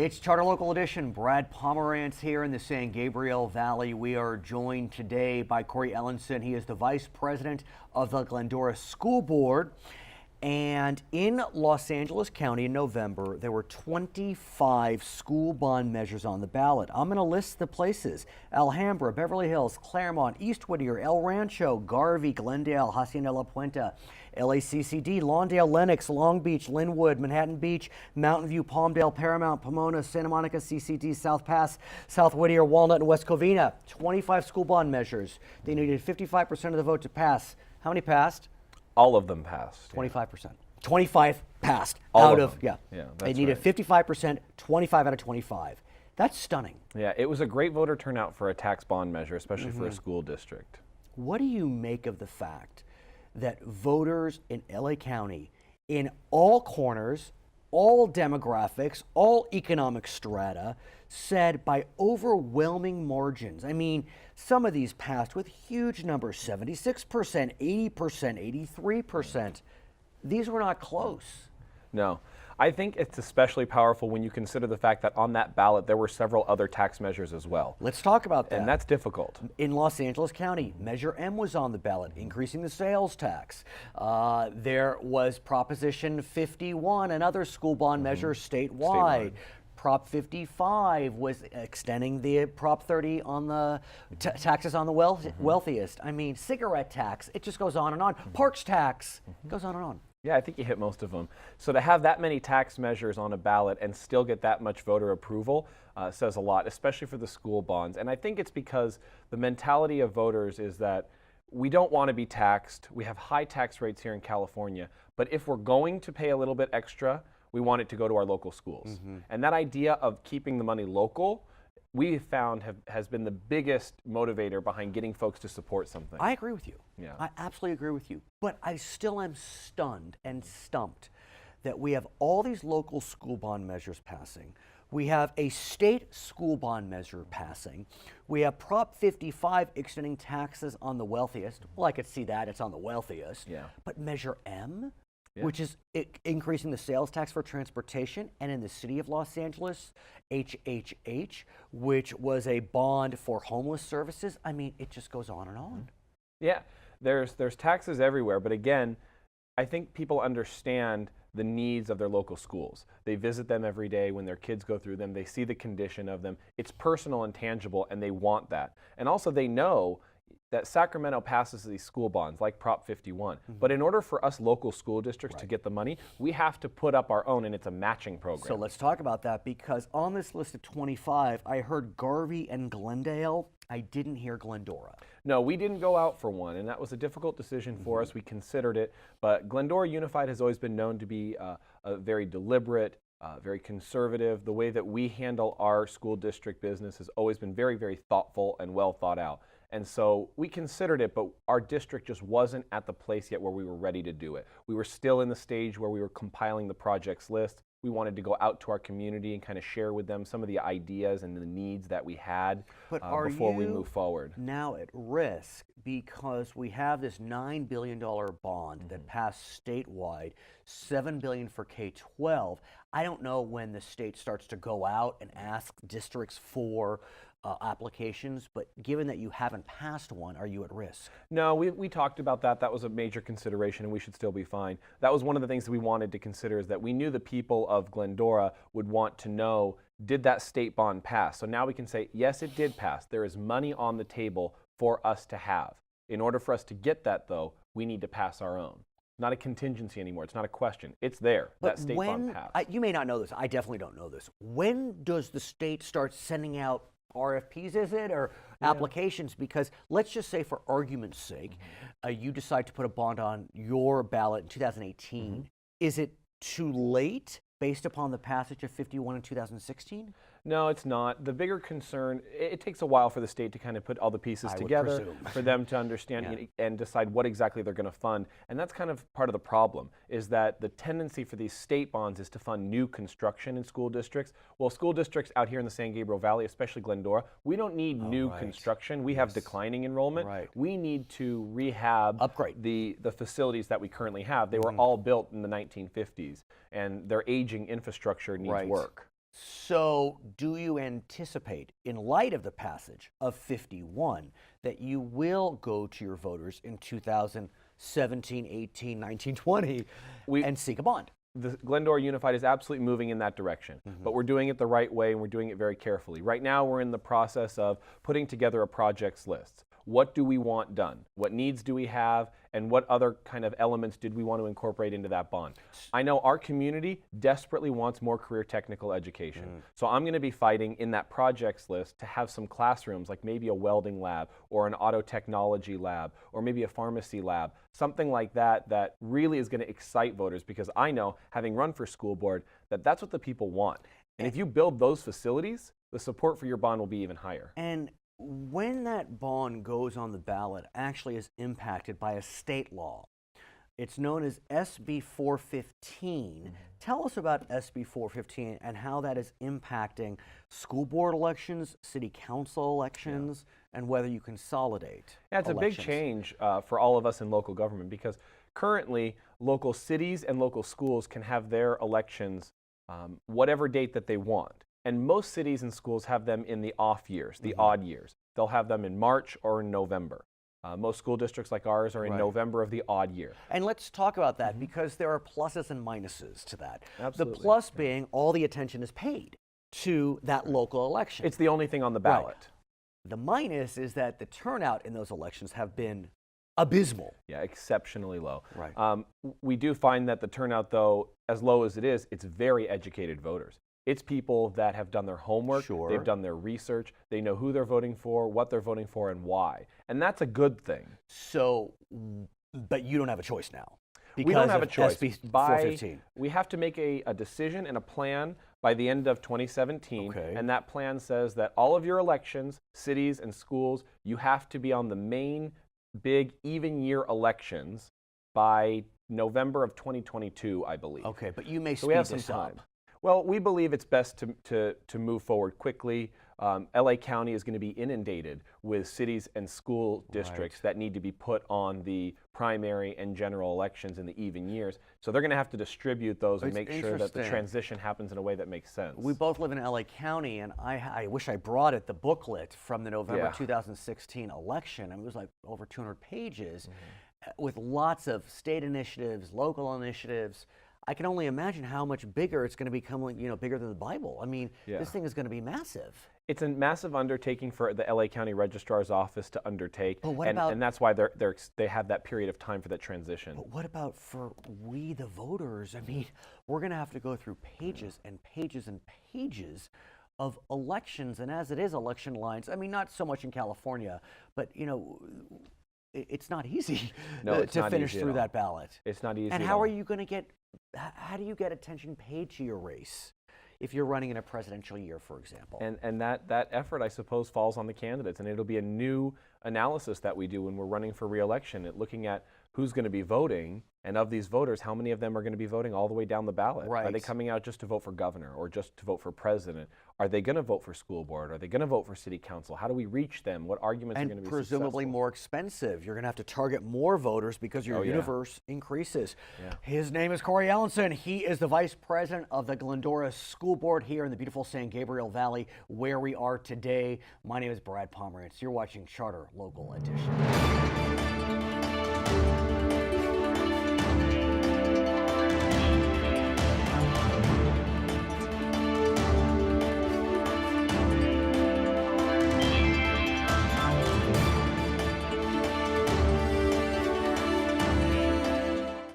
It's Charter Local Edition. Brad Pomerance here in the San Gabriel Valley. We are joined today by Cory Ellenson. He is the Vice President of the Glendora School Board. And in Los Angeles County in November, there were 25 school bond measures on the ballot. I'm going to list the places: Alhambra, Beverly Hills, Claremont, East Whittier, El Rancho, Garvey, Glendale, Hacienda La Puente, LACCD, Lawndale, Lenox, Long Beach, Linwood, Manhattan Beach, Mountain View, Palmdale, Paramount, Pomona, Santa Monica, CCD, South Pass, South Whittier, Walnut, and West Covina. 25 school bond measures. They needed 55% of the vote to pass. How many passed? All of them passed. 25%. 25 passed All out of of, them. yeah. That's They needed right. 55%, 25 out of 25. That's stunning. Yeah, it was a great voter turnout for a tax bond measure, especially for a school district. What do you make of the fact that voters in LA County, in all corners, all demographics, all economic strata, said by overwhelming margins? I mean, some of these passed with huge numbers: 76%, 80%, 83%. These were not close. No, I think it's especially powerful when you consider the fact that on that ballot there were several other tax measures as well. Let's talk about that. And that's difficult. In Los Angeles County, Measure M was on the ballot, increasing the sales tax. There was Proposition 51, another school bond measure statewide. Prop 55 was extending the Prop 30 on the taxes on the wealthiest. I mean, cigarette tax, it just goes on and on. Parks tax, goes on and on. Yeah, I think you hit most of them. So to have that many tax measures on a ballot and still get that much voter approval says a lot, especially for the school bonds. And I think it's because the mentality of voters is that we don't want to be taxed. We have high tax rates here in California, but if we're going to pay a little bit extra, we want it to go to our local schools. And that idea of keeping the money local, we found has been the biggest motivator behind getting folks to support something. I agree with you. Yeah. I absolutely agree with you. But I still am stunned and stumped that we have all these local school bond measures passing. We have a state school bond measure passing. We have Prop 55 extending taxes on the wealthiest. Well, I could see that, it's on the wealthiest. Yeah. But Measure M, Yeah. which is increasing the sales tax for transportation, and in the city of Los Angeles, HHH, which was a bond for homeless services. I mean, it just goes on and on. Yeah, there's taxes everywhere, but again, I think people understand the needs of their local schools. They visit them every day. When their kids go through them, they see the condition of them. It's personal and tangible, and they want that. And also they know that Sacramento passes these school bonds like Prop 51. But in order for us local school districts to get the money, we have to put up our own, and it's a matching program. So let's talk about that, because on this list of 25, I heard Garvey and Glendale. I didn't hear Glendora. No, we didn't go out for one, and that was a difficult decision for us. We considered it, but Glendora Unified has always been known to be a very deliberate, very conservative. The way that we handle our school district business has always been very, very thoughtful and well thought out. And so we considered it, but our district just wasn't at the place yet where we were ready to do it. We were still in the stage where we were compiling the projects list. We wanted to go out to our community and kind of share with them some of the ideas and the needs that we had before we move forward. Now at risk because we have this $9 billion bond that passed statewide, $7 billion for K-12. I don't know when the state starts to go out and ask districts for applications, but given that you haven't passed one, are you at risk? No, we talked about that. That was a major consideration, and we should still be fine. That was one of the things that we wanted to consider, is that we knew the people of Glendora would want to know, did that state bond pass? So now we can say, yes, it did pass. There is money on the table for us to have. In order for us to get that, though, we need to pass our own. Not a contingency anymore. It's not a question. It's there. But that state bond passed. You may not know this. I definitely don't know this. When does the state start sending out RFPs, is it, or applications? Because let's just say, for argument's sake, you decide to put a bond on your ballot in 2018. Is it too late based upon the passage of 51 in 2016? No, it's not. The bigger concern, it takes a while for the state to kind of put all the pieces together, for them to understand and decide what exactly they're going to fund. And that's kind of part of the problem, is that the tendency for these state bonds is to fund new construction in school districts. Well, school districts out here in the San Gabriel Valley, especially Glendora, we don't need new construction. We have declining enrollment. We need to rehab, upgrade the facilities that we currently have. They were all built in the 1950s, and their aging infrastructure needs work. So, do you anticipate, in light of the passage of 51, that you will go to your voters in 2017, 18, 19, 20 and seek a bond? The Glendora Unified is absolutely moving in that direction, but we're doing it the right way and we're doing it very carefully. Right now, we're in the process of putting together a projects list. What do we want done? What needs do we have? And what other kind of elements did we want to incorporate into that bond? I know our community desperately wants more career technical education. So I'm going to be fighting in that projects list to have some classrooms, like maybe a welding lab or an auto technology lab or maybe a pharmacy lab, something like that that really is going to excite voters, because I know, having run for school board, that that's what the people want. And if you build those facilities, the support for your bond will be even higher. And when that bond goes on the ballot, actually is impacted by a state law. It's known as SB 415. Tell us about SB 415 and how that is impacting school board elections, city council elections, and whether you consolidate. Yeah, it's elections. a big change for all of us in local government, because currently local cities and local schools can have their elections whatever date that they want. And most cities and schools have them in the off years, the odd years. They'll have them in March or in November. Most school districts like ours are in November of the odd year. And let's talk about that, because there are pluses and minuses to that. Absolutely. The plus being all the attention is paid to that local election. It's the only thing on the ballot. The minus is that the turnout in those elections have been abysmal. Yeah, exceptionally low. Right. We do find that the turnout, though, as low as it is, it's very educated voters. It's people that have done their homework, they've done their research, they know who they're voting for, what they're voting for, and why. And that's a good thing. So, but you don't have a choice now. We don't have a choice. SB 415. We have to make a decision and a plan by the end of 2017. And that plan says that all of your elections, cities and schools, you have to be on the main big even year elections by November of 2022, I believe. Okay, but you may so we have some this time. up. Well, we believe it's best to move forward quickly. LA County is going to be inundated with cities and school districts that need to be put on the primary and general elections in the even years. So they're going to have to distribute those and make sure that the transition happens in a way that makes sense. We both live in LA County, and I wish I brought it, the booklet from the November 2016 election. I mean, it was like over 200 pages with lots of state initiatives, local initiatives. I can only imagine how much bigger it's going to become, bigger than the Bible. I mean, this thing is going to be massive. It's a massive undertaking for the LA County Registrar's Office to undertake, But what and that's why they have that period of time for that transition. But what about for we, the voters? I mean, we're going to have to go through pages and pages and pages of elections, and as it is, election lines. I mean, not so much in California, but it's not easy to finish through that ballot. It's not easy. And how are you going to get? How do you get attention paid to your race if you're running in a presidential year, for example? And that effort, I suppose, falls on the candidates, and it'll be a new analysis that we do when we're running for re-election, looking at who's going to be voting, and of these voters, how many of them are going to be voting all the way down the ballot? Right. Are they coming out just to vote for governor or just to vote for president? Are they going to vote for school board? Are they going to vote for city council? How do we reach them? What arguments are going to be presumably successful? more expensive. You're going to have to target more voters because your universe increases. His name is Cory Ellenson. He is the vice president of the Glendora School Board here in the beautiful San Gabriel Valley, where we are today. My name is Brad Pomerance. You're watching Charter Local Edition.